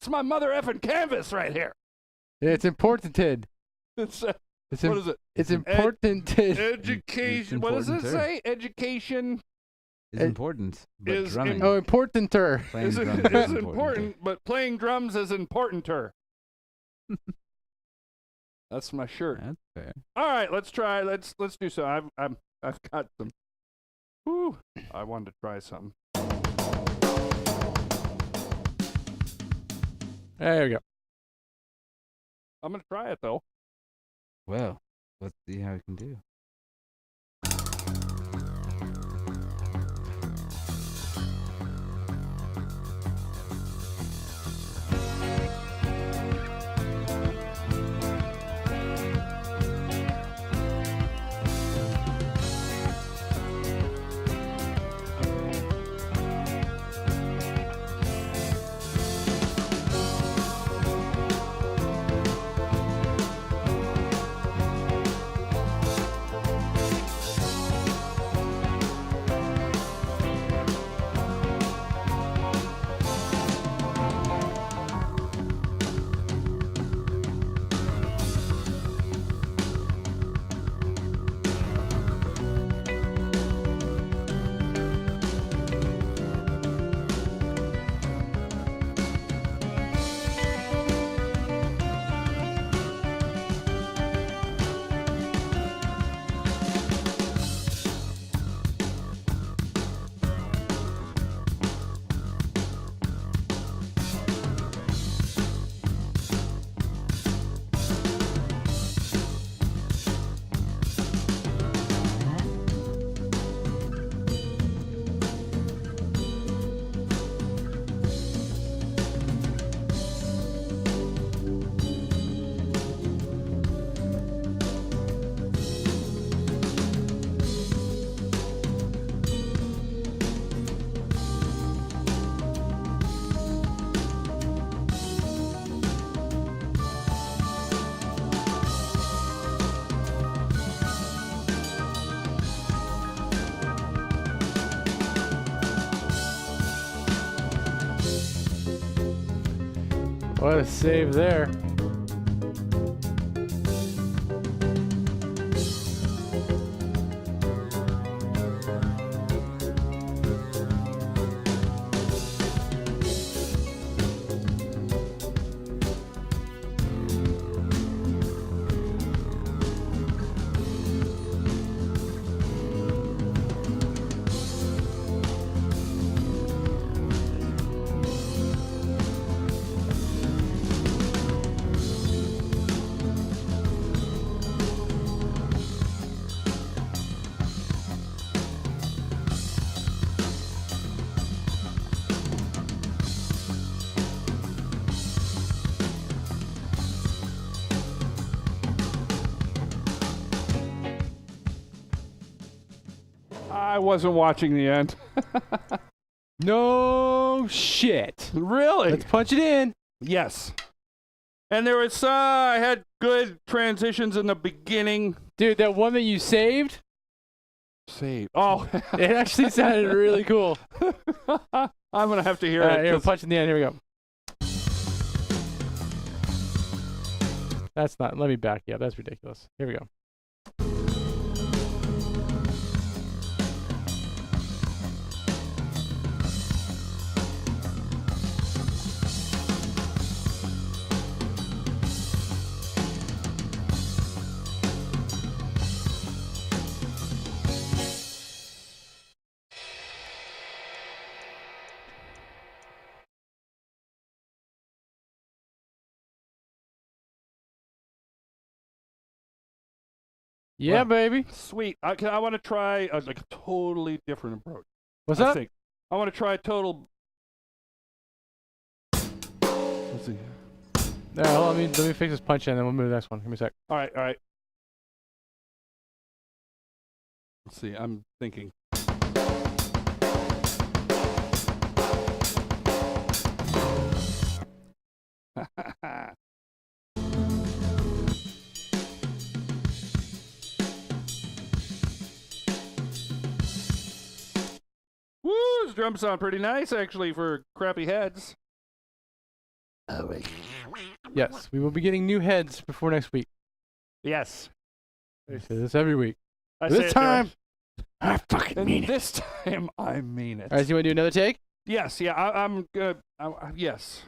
my mother effing canvas right here. Yeah, it's important, Ted. It's What is it? It's important, Ted. Education. What does it important, sir. say? Education It's It important, but is drumming. Oh, importanter. Playing is drums is important, but playing drums is importanter. That's my shirt. That's fair. All right, let's try. Let's do so. I've got some. Woo! I wanted to try something. There we go. I'm gonna try it though. Well, let's see how we can do. What a save there. I wasn't watching the end. No shit. Really? Let's punch it in. Yes. And there was I had good transitions in the beginning. Dude, that one that you saved, Save. Oh. it actually sounded really cool. I'm gonna have to hear All it. right, here, 'cause- punch in the end. Here we go. That's not. Let me back you up. That's ridiculous. Here we go. Yeah, Wow. baby. Sweet. I want to try like a totally different approach. What's I up? think. I want to try total. Let's see. Hold on, let me fix this punch in, and then we'll move to the next one. Give me a sec. All right. Let's see. I'm thinking. Those drums sound pretty nice, actually, for crappy heads. Yes, we will be getting new heads before next week. Yes. I say this every week. I say This it there. time, I fucking And mean it. this time, I mean it. All right, so you want to do another take? Yes, yeah, I'm good. Yes.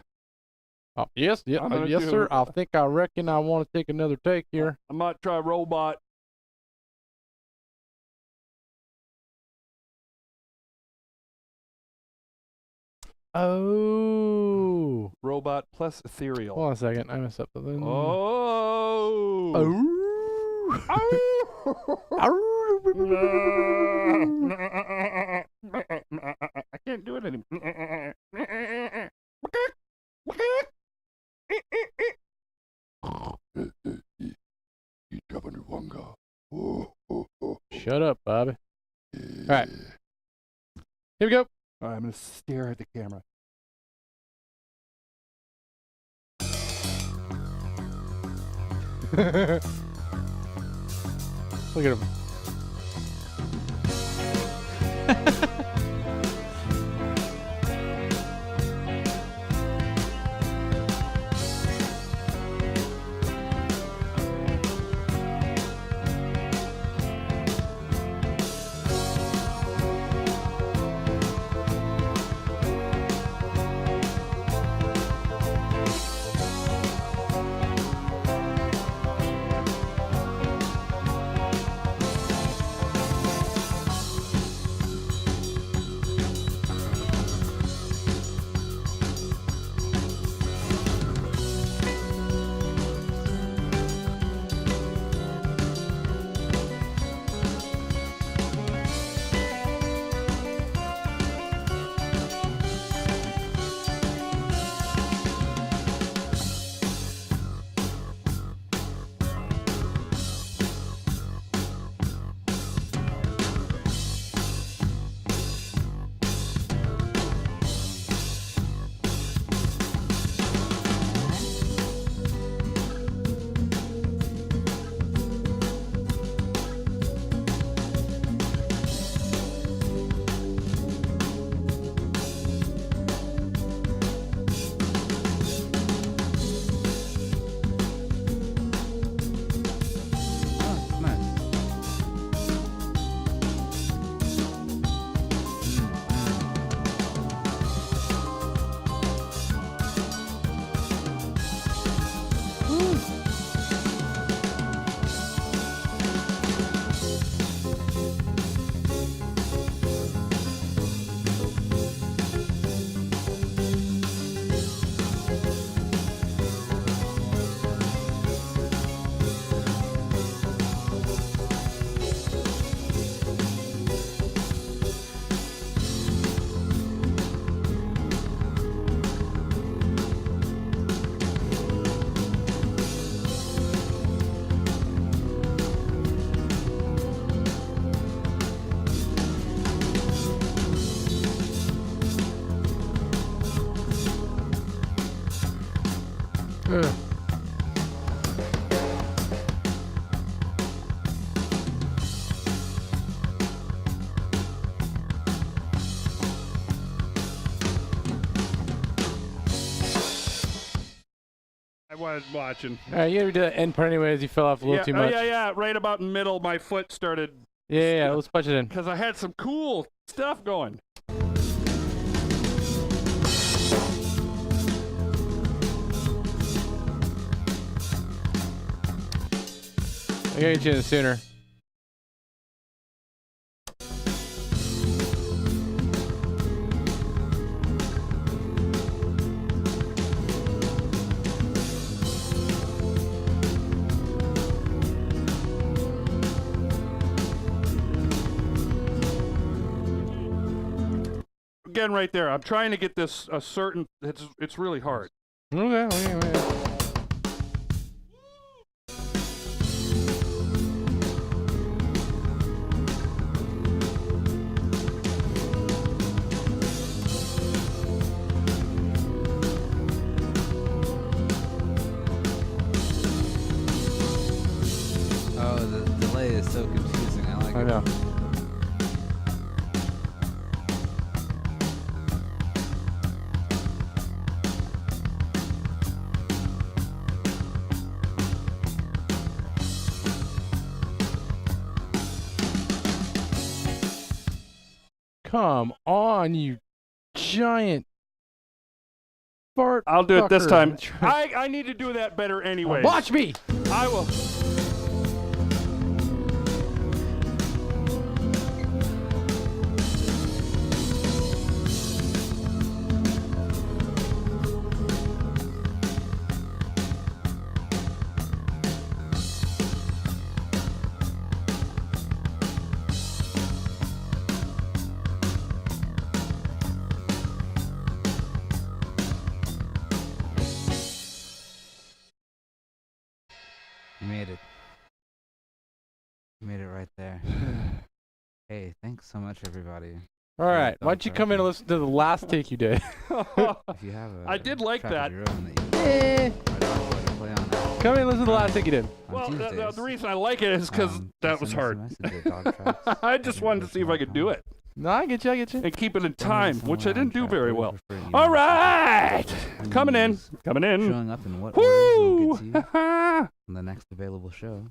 Oh, yes, yeah, I'm gonna yes, do- sir. I reckon I want to take another take here. I might try robot. Oh. Robot plus ethereal. Hold on a second. I messed up. Oh. Oh. I can't do it anymore. Shut up, Bobby. All right. Here we go. All right, I'm going to stare at the camera. Look at him. Oh, nice. Ugh. I was watching. All right, you gotta do that end part anyways. You fell off a little too much. Yeah. Right about in the middle, my foot started Yeah, let's punch it in. because I had some cool stuff going. I gotta get you in sooner. Again, right there. I'm trying to get this a certain. It's really hard. Okay. Oh, the delay is so confusing. I like I it. know. Come on, you giant fart. I'll do it this time. fucker. I need to do that better anyway. Watch me. I will. You made it. You made it right there. Hey, thanks so much, everybody. All right. Why don't you come in and listen to the last take you did? If you have a I did like track that. of your own that you play on Come in and listen to the last take you did. on Well, Tuesdays, the reason I like it is because that was send us a hard. message at dogtracks I just wanted to see if I could do it No, I get you. I get you. and keep it in Send me time, somewhere which I on didn't do track, very where you well. prefer you All message right, us. coming in, Use coming in. Showing up in what order will Woo! get to you on the next available show.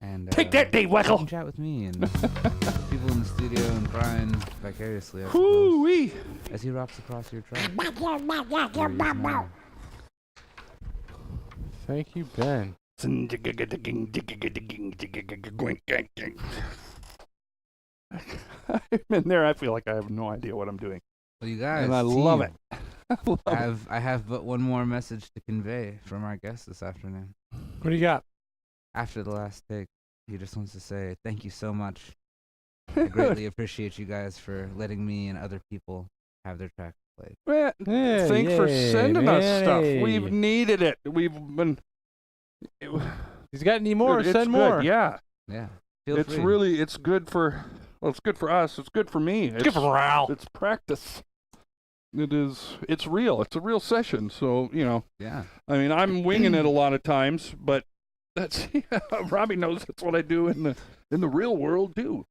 And Take that, Dave you can Weckl. chat with me and people in the studio and Brian vicariously, I suppose, Woo-wee. as he rocks across your track. Your ears now. Thank you, Ben. I'm in there. I feel like I have no idea what I'm doing, Well, you guys, and I love team, it. I love it. I have but one more message to convey from our guest this afternoon. What do you got? After the last take, he just wants to say thank you so much. I greatly appreciate you guys for letting me and other people have their tracks played. Man, Yeah, thanks for yay, sending us man, stuff. hey. We've needed it. We've been. He's got any more? It's Send good, more. Yeah, Yeah, feel it's free. really it's good for. Well, it's good for us. It's good for me. It's Good for morale. It's practice. It is. It's real. It's a real session. So Yeah. I mean, I'm winging it a lot of times, but that's Robbie knows that's what I do in the real world too.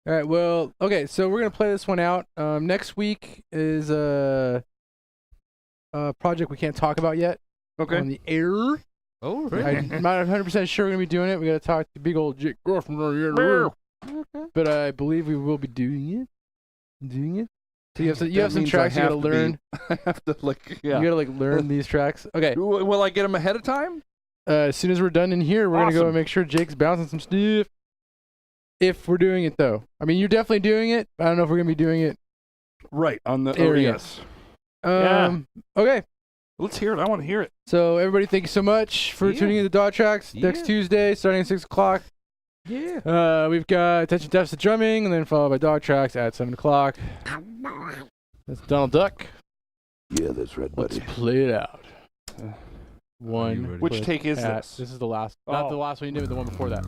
All right. Well, okay. So we're gonna play this one out. Next week is a project we can't talk about yet Okay. on the air. Oh, I'm not 100% sure we're gonna be doing it. We gotta talk to big old Jake Griffin on the air. Okay. But I believe we will be doing it. So you have That some means tracks I you gotta have to be- learn. I have to yeah. You gotta learn these tracks. Okay. Will I get them ahead of time? As soon as we're done in here, we're gonna go Awesome. and make sure Jake's bouncing some stuff. If we're doing it though, I mean, you're definitely doing it. I don't know if we're gonna be doing it. Right on the Area. yes. Okay. Let's hear it. I want to hear it. So everybody, thank you so much for Yeah. tuning in to Dog Tracks Yeah. next Tuesday, starting at 6 o'clock. Yeah. We've got Attention Deficit Drumming, and then followed by Dog Tracks at 7 o'clock. That's Donald Duck. Yeah, that's right, Let's play it out. Are you One. ready? Which click take is at- this? This is the last. Not the Oh. last one you did, but the one before that.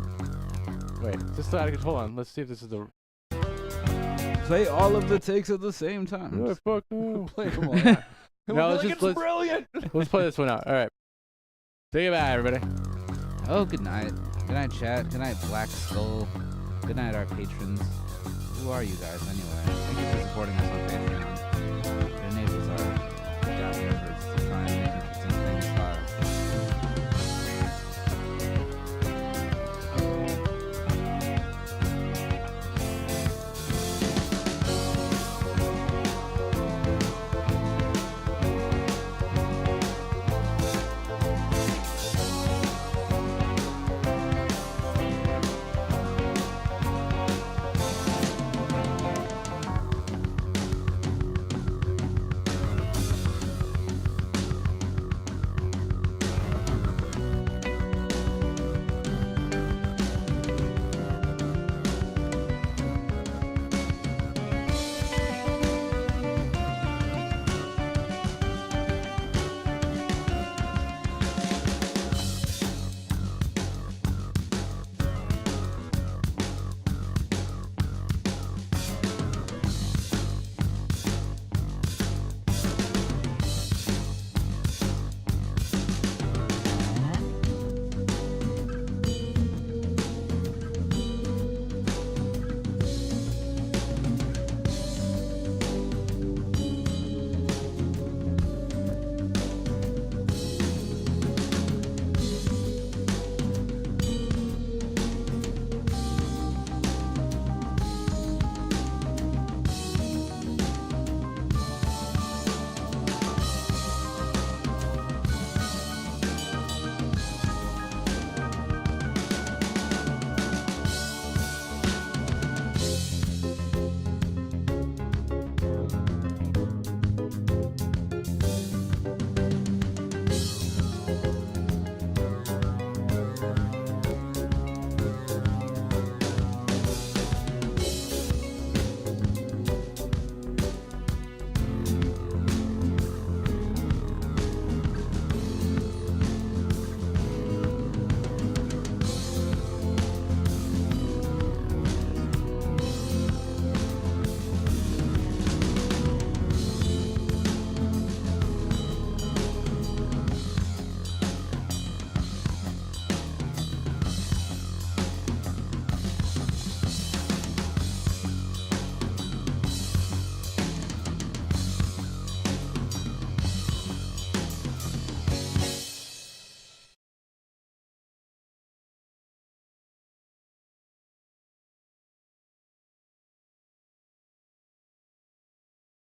Wait, this is out of control. Hold on. Let's see if this is the. Play all of the takes at the same time. Oh, fuck no. Play them all. No, let's just it's let's, brilliant. let's play this one out. All right. Say goodbye, everybody. Oh, good night. Good night, chat. Good night, Black Skull. Good night, our patrons. Who are you guys, anyway? Thank you for supporting us on Patreon.